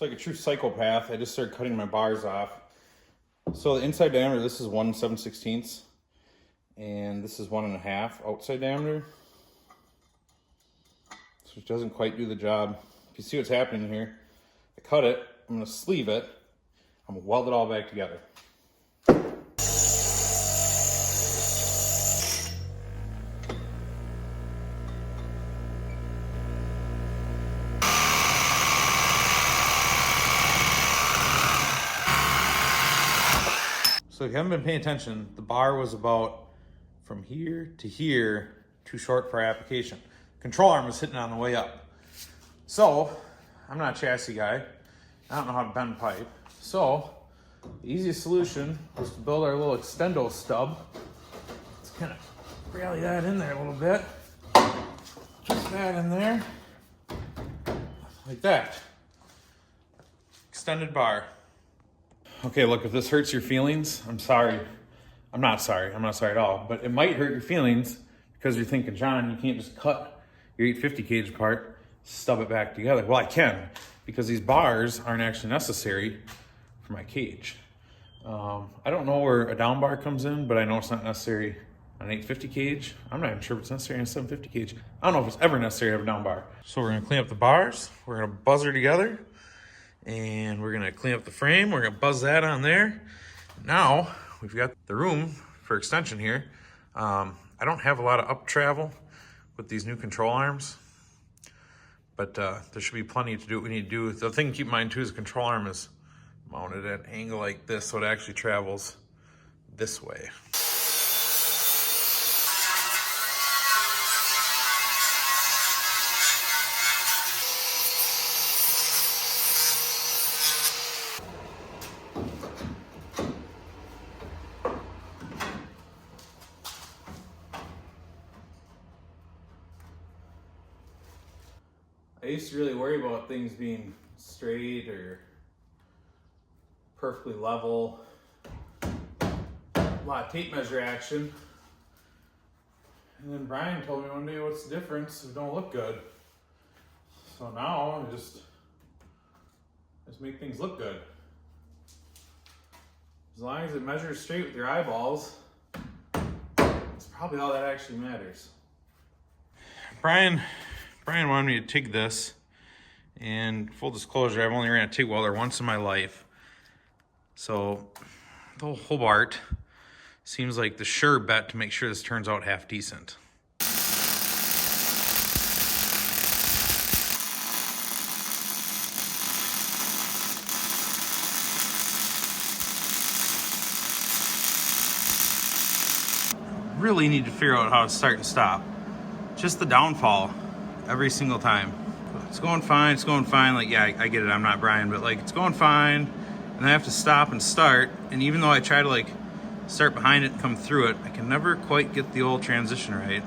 like a true psychopath, I just started cutting my bars off. So the inside diameter, this is 1 7/16, and this is 1.5 outside diameter. So it doesn't quite do the job. If you see what's happening here, I cut it, I'm gonna sleeve it, I'm gonna weld it all back together. So if you haven't been paying attention, the bar was about from here to here, too short for our application. Control arm was hitting on the way up. So, I'm not a chassis guy. I don't know how to bend pipe. So, the easiest solution was to build our little extendo stub. Let's kind of rally that in there a little bit. Just that in there. Like that. Extended bar. Okay, look, if this hurts your feelings, I'm sorry. I'm not sorry at all. But it might hurt your feelings because you're thinking, John, you can't just cut your 850 cage apart, stub it back together. Well, I can, because these bars aren't actually necessary for my cage. I don't know where a down bar comes in, but I know it's not necessary on an 850 cage. I'm not even sure if it's necessary on a 750 cage. I don't know if it's ever necessary to have a down bar. So we're gonna clean up the bars, we're gonna buzzer together, and we're gonna clean up the frame. We're gonna buzz that on there. Now we've got the room for extension here. I don't have a lot of up travel with these new control arms, but there should be plenty to do what we need to do. The thing to keep in mind too is the control arm is mounted at an angle like this, so it actually travels this way. I used to really worry about things being straight or perfectly level. A lot of tape measure action. And then Brian told me one day, what's the difference? It don't look good. So now I just make things look good. As long as it measures straight with your eyeballs, that's probably all that actually matters. Brian wanted me to TIG this, and full disclosure, I've only ran a TIG welder once in my life. So the whole Hobart seems like the sure bet to make sure this turns out half decent. Really need to figure out how to start and stop. Just the downfall every single time. It's going fine, like, yeah, I get it, I'm not Brian, but like, it's going fine, and I have to stop and start, and even though I try to like start behind it and come through it, I can never quite get the old transition right.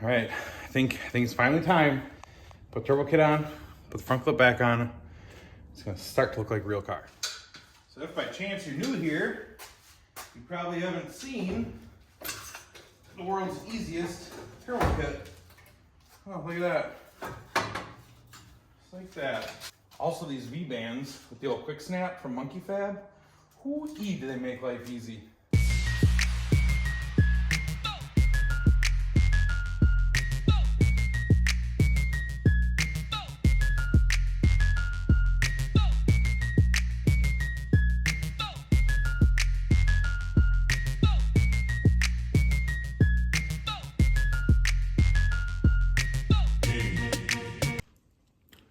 All right, I think it's finally time. Put turbo kit on, put the front clip back on. It's gonna start to look like a real car. So if by chance you're new here, you probably haven't seen the world's easiest turbo kit. Oh, look at that. Just like that. Also, these V-bands with the old quick snap from Monkey Fab. Hoo-ee, do they make life easy.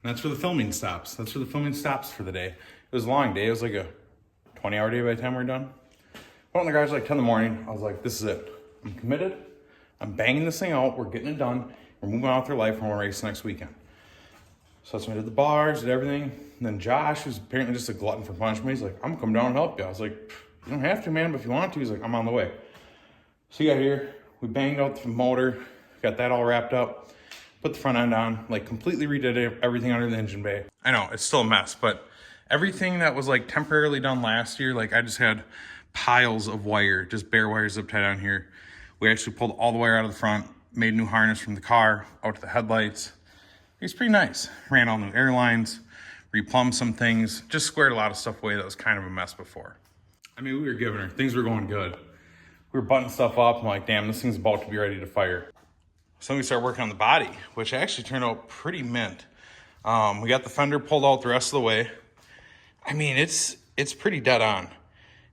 That's where the filming stops. That's where the filming stops for the day. It was a long day. It was like a 20-hour day by the time we were done. Went in the garage like 10 in the morning. I was like, this is it. I'm committed. I'm banging this thing out. We're getting it done. We're moving on with our life and we'll race next weekend. So that's when I did the bars, did everything. And then Josh, who's apparently just a glutton for punishment, he's like, I'm gonna come down and help you. I was like, you don't have to, man, but if you want to, he's like, I'm on the way. So he got here. We banged out the motor, got that all wrapped up. Put the front end on, like completely redid everything under the engine bay. I know, it's still a mess, but everything that was like temporarily done last year, like I just had piles of wire, just bare wire zip tied on here. We actually pulled all the wire out of the front, made a new harness from the car out to the headlights. It's pretty nice. Ran all new airlines, replumbed some things, just squared a lot of stuff away that was kind of a mess before. I mean, we were giving her, things were going good. We were buttoning stuff up. I'm like, damn, this thing's about to be ready to fire. So then we started working on the body, which actually turned out pretty mint. We got the fender pulled out the rest of the way. I mean, it's pretty dead on.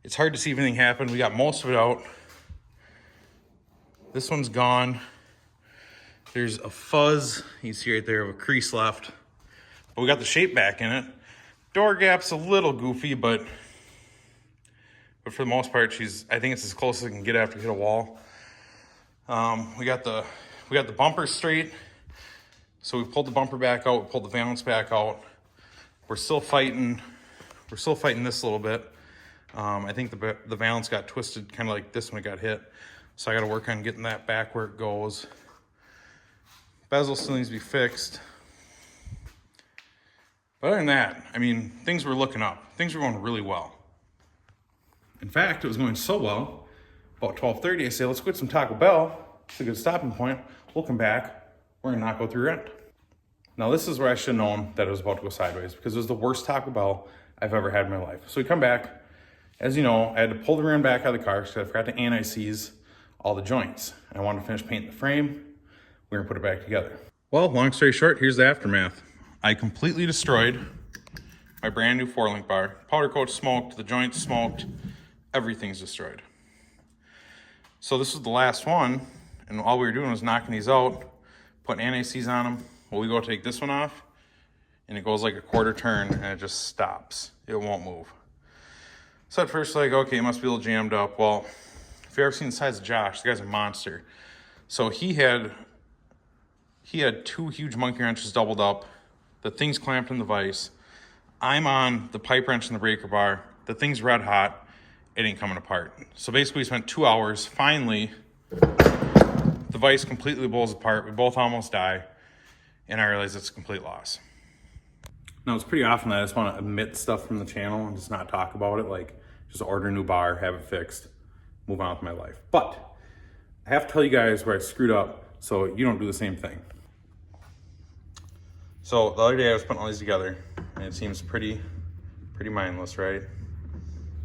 It's hard to see if anything happened. We got most of it out. This one's gone. There's a fuzz, you see right there, of a crease left. But we got the shape back in it. Door gap's a little goofy, but for the most part, I think it's as close as I can get after hit a wall. We got the bumper straight. So we pulled the bumper back out, we pulled the valance back out. We're still fighting this a little bit. I think the valance got twisted kind of like this when it got hit. So I got to work on getting that back where it goes. Bezel still needs to be fixed. But other than that, I mean, things were looking up. Things were going really well. In fact, it was going so well, about 12:30, I say, let's go get some Taco Bell. It's a good stopping point. We'll come back. We're going to not go through rent. Now, this is where I should have known that it was about to go sideways because it was the worst Taco Bell I've ever had in my life. So we come back. As you know, I had to pull the rim back out of the car because I forgot to anti-seize all the joints. I wanted to finish painting the frame. We're going to put it back together. Well, long story short, here's the aftermath. I completely destroyed my brand new 4-link bar. Powder coat smoked, the joints smoked, everything's destroyed. So this was the last one, and all we were doing was knocking these out, putting anti-seize on them. Well, we go take this one off, and it goes like a quarter turn, and it just stops. It won't move. So at first, like, okay, it must be a little jammed up. Well, if you've ever seen the size of Josh, the guy's a monster. So he had 2 huge monkey wrenches doubled up. The thing's clamped in the vise. I'm on the pipe wrench and the breaker bar. The thing's red hot. It ain't coming apart. So basically, we spent 2 hours. Finally, the vise completely blows apart. We both almost die. And I realize it's a complete loss. Now, it's pretty often that I just want to omit stuff from the channel and just not talk about it. Like, just order a new bar, have it fixed, move on with my life. But I have to tell you guys where I screwed up so you don't do the same thing. So the other day I was putting all these together and it seems pretty mindless, right?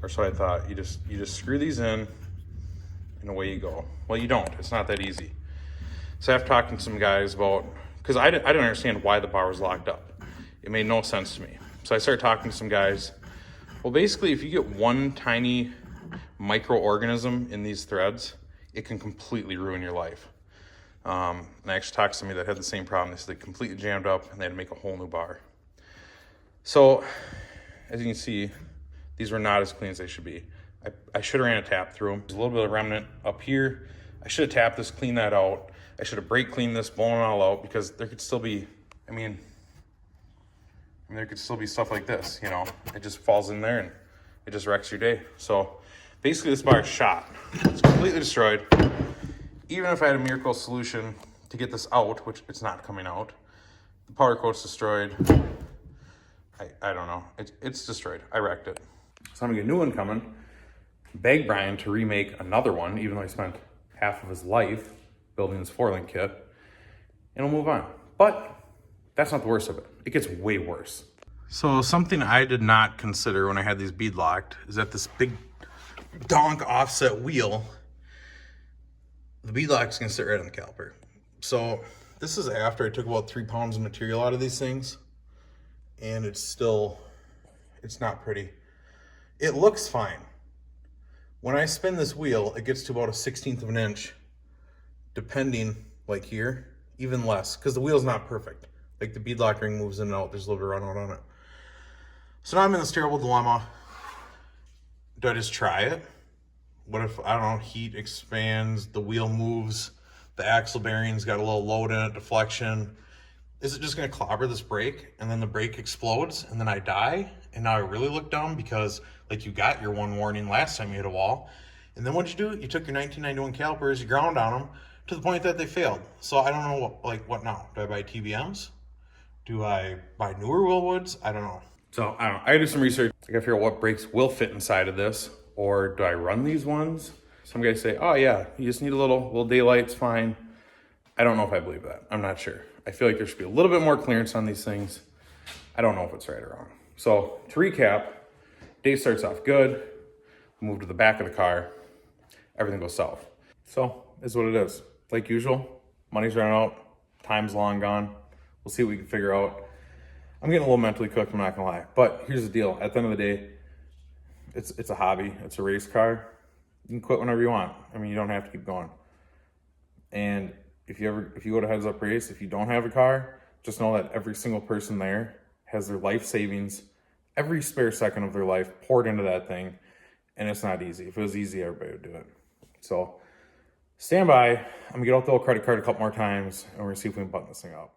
Or so I thought. You just screw these in and away you go. Well, you don't. It's not that easy. So after talking to some guys about, because I didn't understand why the bar was locked up. It made no sense to me. So I started talking to some guys. Well, basically, if you get one tiny microorganism in these threads, it can completely ruin your life. And I actually talked to somebody that had the same problem. They said they completely jammed up and they had to make a whole new bar. So, as you can see, these were not as clean as they should be. I should have ran a tap through them. There's a little bit of remnant up here. I should have tapped this, cleaned that out. I should have brake cleaned this, blown it all out, because there could still be, I mean, there could still be stuff like this, you know. It just falls in there and it just wrecks your day. So basically this bar is shot. It's completely destroyed. Even if I had a miracle solution to get this out, which it's not coming out, the powder coat's destroyed. I don't know. It's destroyed. I wrecked it. So I'm gonna get a new one coming. Beg Brian to remake another one, even though he spent half of his life building this 4-link kit, and we'll move on. But that's not the worst of it. It gets way worse. So something I did not consider when I had these bead locked is that this big donk offset wheel, the bead lock's gonna sit right on the caliper. So this is after I took about 3 pounds of material out of these things, and it's not pretty. It looks fine. When I spin this wheel, it gets to about a 1/16 of an inch, depending, like here, even less, because the wheel's not perfect. Like the bead lock ring moves in and out, there's a little bit of run out on it. So now I'm in this terrible dilemma. Do I just try it? What if, I don't know, heat expands, the wheel moves, the axle bearing's got a little load in it, deflection. Is it just gonna clobber this brake and then the brake explodes and then I die? And now I really look dumb because like you got your one warning last time you hit a wall. And then what'd you do? You took your 1991 calipers, you ground on them to the point that they failed. So I don't know what now? Do I buy TBMs? Do I buy newer wheel woods? I don't know. So I don't know. I gotta do some research. I gotta figure out what brakes will fit inside of this, or do I run these ones? Some guys say, oh yeah, you just need a little daylight, it's fine. I don't know if I believe that. I'm not sure. I feel like there should be a little bit more clearance on these things. I don't know if it's right or wrong. So to recap, day starts off good. Move to the back of the car. Everything goes south. So is what it is. Like usual, money's running out. Time's long gone. We'll see what we can figure out. I'm getting a little mentally cooked, I'm not gonna lie. But here's the deal. At the end of the day, it's a hobby. It's a race car. You can quit whenever you want. I mean, you don't have to keep going. And if you go to Heads Up Race, if you don't have a car, just know that every single person there has their life savings, every spare second of their life poured into that thing. And it's not easy. If it was easy, everybody would do it. So stand by. I'm gonna get out the old credit card a couple more times and we're gonna see if we can button this thing up.